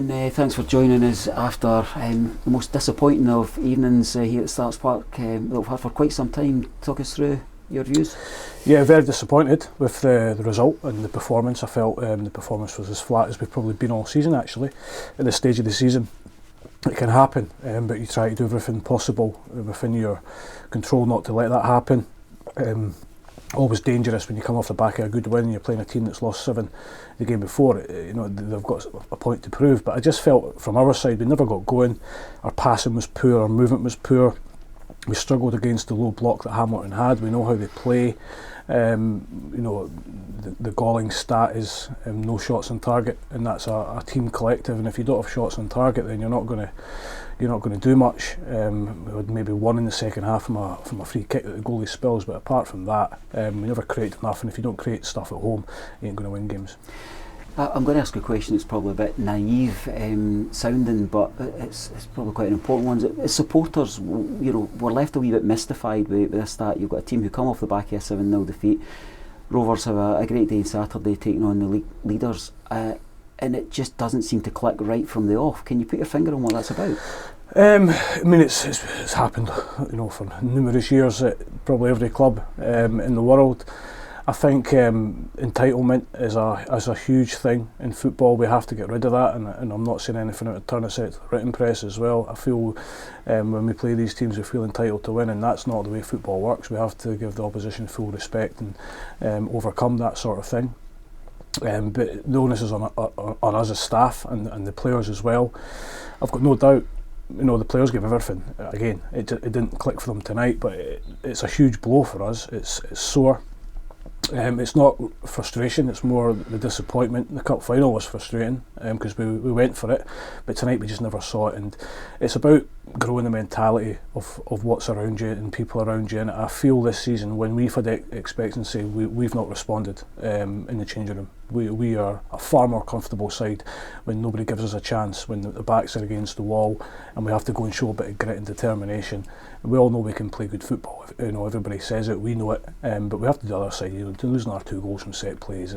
And thanks for joining us after the most disappointing of evenings here at Starks Park that we've had for quite some time. Talk us through your views. Yeah, very disappointed with the result and the performance. I felt the performance was as flat as we've probably been all season, actually, at this stage of the season. It can happen, but you try to do everything possible within your control not to let that happen. Always dangerous when you come off the back of a good win and you're playing a team that's lost 7 the game before. They've got a point to prove, but I just felt from our side we never got going. Our passing was poor, our movement was poor. We struggled against the low block that Hamilton had. We know how they play. The galling stat is no shots on target, and that's a team collective. And if you don't have shots on target, then you're not going to do much. We had maybe one in the second half from a free kick that the goalie spills, but apart from that, we never created enough. And if you don't create stuff at home, you ain't going to win games. I'm going to ask a question that's probably a bit naive sounding, but it's probably quite an important one. As supporters, we're left a wee bit mystified with this stat. You've got a team who come off the back of a 7-0 defeat. Rovers have a great day on Saturday taking on the league leaders, and it just doesn't seem to click right from the off. Can you put your finger on what that's about? It's happened, for numerous years at probably every club in the world. I think entitlement is a huge thing in football. We have to get rid of that, and I'm not saying anything out of turn. I said to the written press as well. I feel when we play these teams, we feel entitled to win, and that's not the way football works. We have to give the opposition full respect and overcome that sort of thing. But the onus is on us as staff and the players as well. I've got no doubt. The players give everything. Again, it didn't click for them tonight, but it's a huge blow for us. It's sore. It's not frustration, it's more the disappointment. The cup final was frustrating because we went for it, but tonight we just never saw it. And it's about growing the mentality of what's around you and people around you. And I feel this season, when we've had expectancy, we've not responded in the changing room. We are a far more comfortable side when nobody gives us a chance, when the backs are against the wall and we have to go and show a bit of grit and determination. And we all know we can play good football. Everybody says it, we know it, but we have to do the other side. To losing our 2 goals from set plays,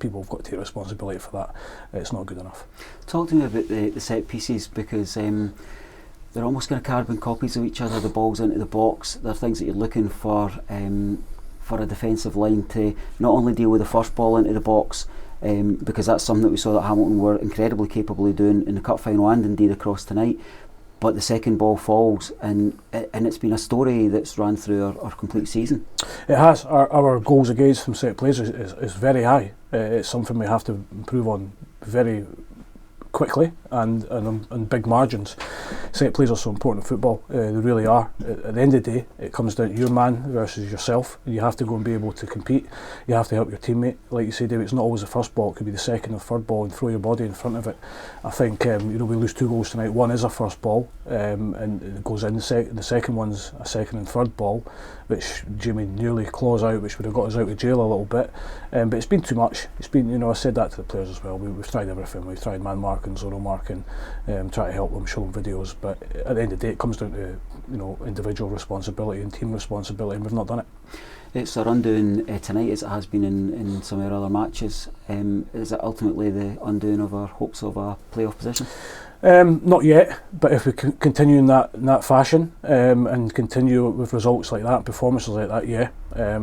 people have got to take responsibility for that. It's not good enough. Talk to me about the set pieces, because they're almost kind of carbon copies of each other. The balls into the box, they're things that you're looking for a defensive line to not only deal with the first ball into the box, because that's something that we saw that Hamilton were incredibly capable of doing in the cup final and indeed across tonight, but the second ball falls, and it's been a story that's ran through our complete season. It has. Our goals against from set plays is very high. It's something we have to improve on very quickly and big margins. Set plays are so important in football. They really are. At the end of the day, it comes down to your man versus yourself. You have to go and be able to compete. You have to help your teammate. Like you say, David, it's not always the first ball. It could be the second or third ball, and throw your body in front of it. I think we lose 2 goals tonight. One is a first ball, and it goes in. The second one's a second and third ball, which Jimmy nearly claws out, which would have got us out of jail a little bit. But it's been too much. It's been, I said that to the players as well. We've tried everything. We've tried man marking, zone marking, try to help them, show them videos. But at the end of the day, it comes down to individual responsibility and team responsibility, and we've not done it. It's our undoing tonight, as it has been in some of our other matches. Is it ultimately the undoing of our hopes of a playoff position? Not yet, but if we continue in that fashion and continue with results like that, performances like that, yeah,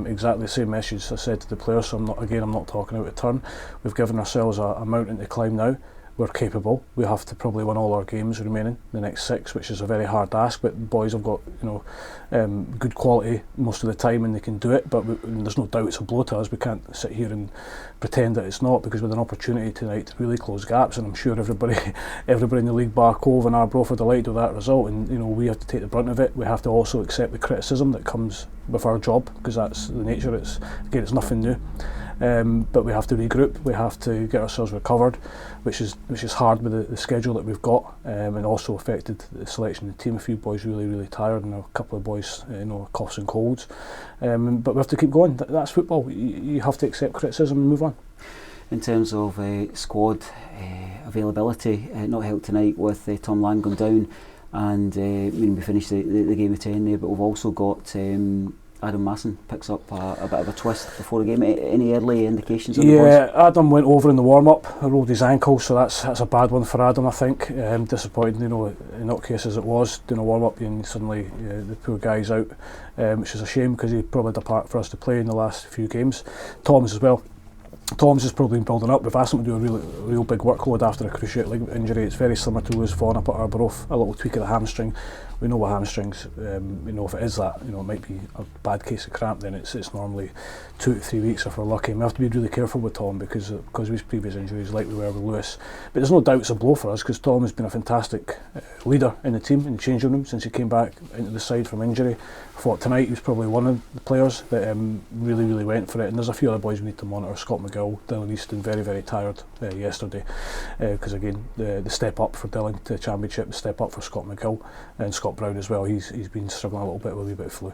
exactly the same message I said to the players. So I'm not talking out of turn. We've given ourselves a mountain to climb now. We're capable. We have to probably win all our games remaining, the next 6, which is a very hard ask, but the boys have got good quality most of the time and they can do it, but there's no doubt it's a blow to us. We can't sit here and pretend that it's not, because we had an opportunity tonight to really close gaps, and I'm sure everybody in the league, bar Cove and Arbroath, are delighted with that result, and we have to take the brunt of it. We have to also accept the criticism that comes with our job, because that's the nature. It's nothing new. But we have to regroup, we have to get ourselves recovered, which is hard with the schedule that we've got, and also affected the selection of the team. A few boys really tired, and a couple of boys coughs and colds, but we have to keep going. That's football. You have to accept criticism and move on. In terms of squad availability, not helped tonight with Tom Lang going down, and we finished the game at 10 there, but we've also got Adam Masson picks up a bit of a twist before the game. Any early indications on the boys? Yeah, Adam went over in the warm-up, rolled his ankle, so that's a bad one for Adam, I think. Disappointing, in that case as it was, doing a warm-up and suddenly the poor guy's out, which is a shame because he probably had a part for us to play in the last few games. Tom's as well. Tom's has probably been building up. We've asked him to do a real big workload after a cruciate ligament injury. It's very similar to Lewis Vaughan up at Arbroath, a little tweak of the hamstring. We know what hamstrings, if it is that, it might be a bad case of cramp, then it's normally 2 to 3 weeks if we're lucky. And we have to be really careful with Tom because of his previous injuries, like we were with Lewis. But there's no doubt it's a blow for us because Tom has been a fantastic leader in the team, in the changing room, since he came back into the side from injury. I thought tonight he was probably one of the players that really, really went for it. And there's a few other boys we need to monitor. Scott McGill, Dylan Easton, very, very tired yesterday because again, the step up for Dylan to the Championship, the step up for Scott McGill and Scott Brown as well. He's been struggling a little bit with a wee bit of flu.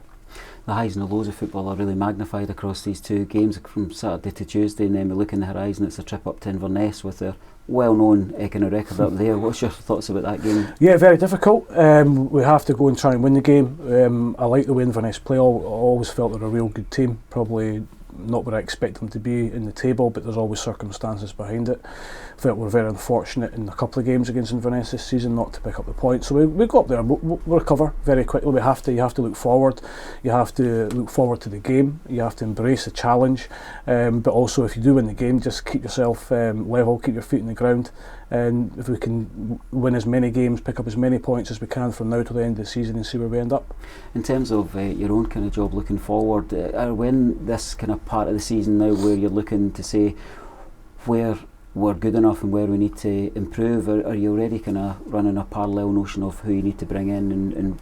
The highs and the lows of football are really magnified across these two games from Saturday to Tuesday, and then we look in the horizon, it's a trip up to Inverness with their well-known kind of record up there. What's your thoughts about that game? Yeah, very difficult. We have to go and try and win the game. I like the way Inverness play. I always felt they're a real good team, probably not where I expect them to be in the table, but there's always circumstances behind it. I felt we're very unfortunate in a couple of games against Inverness this season not to pick up the points. So we go up there, we'll recover very quickly. You have to look forward. You have to look forward to the game. You have to embrace the challenge. But also, if you do win the game, just keep yourself level, keep your feet in the ground. And if we can win as many games, pick up as many points as we can from now to the end of the season and see where we end up. In terms of your own kind of job looking forward, are we in this kind of part of the season now where you're looking to say where we're good enough and where we need to improve? Are you already kind of running a parallel notion of who you need to bring in and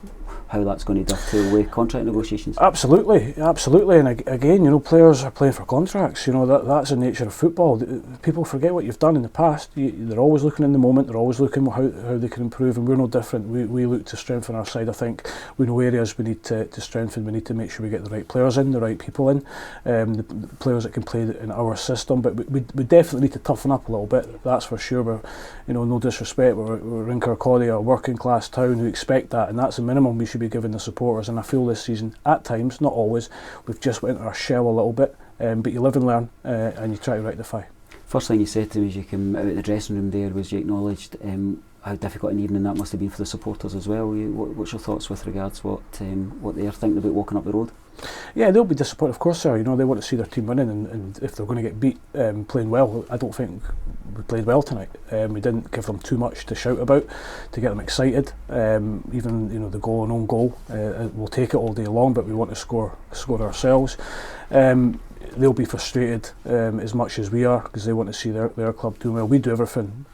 how that's going to dovetail with contract negotiations? Absolutely. And again, players are playing for contracts. That's the nature of football. People forget what you've done in the past. They're always looking in the moment. They're always looking how they can improve, and we're no different. We look to strengthen our side. I think we know areas we need to strengthen. We need to make sure we get the right players in, the right people in, the players that can play in our system. But we definitely need to toughen up a little bit. That's for sure. We're, no disrespect, we're in Kirkcaldy, a working class town who expect that, and that's the minimum we should be giving the supporters. And I feel this season, at times, not always, we've just went into our shell a little bit. But you live and learn, and you try to rectify. First thing you said to me as you came out of the dressing room there was you acknowledged how difficult an evening that must have been for the supporters as well. What's your thoughts with regards to what they're thinking about walking up the road? Yeah, they'll be disappointed, of course, sir. They want to see their team winning, and if they're going to get beat playing well, I don't think we played well tonight. We didn't give them too much to shout about to get them excited. Even the goal and own goal, we'll take it all day long, but we want to score ourselves. They'll be frustrated as much as we are because they want to see their club doing well. We do everything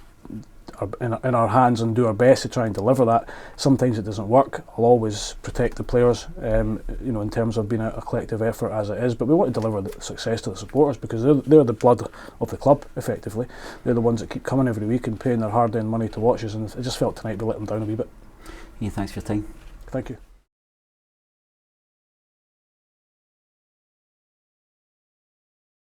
in our hands and do our best to try and deliver that. Sometimes it doesn't work. I'll always protect the players, in terms of being a collective effort as it is. But we want to deliver the success to the supporters because they're the blood of the club. Effectively, they're the ones that keep coming every week and paying their hard-earned money to watch us. And I just felt tonight we let them down a wee bit. Ian, thanks for your time. Thank you.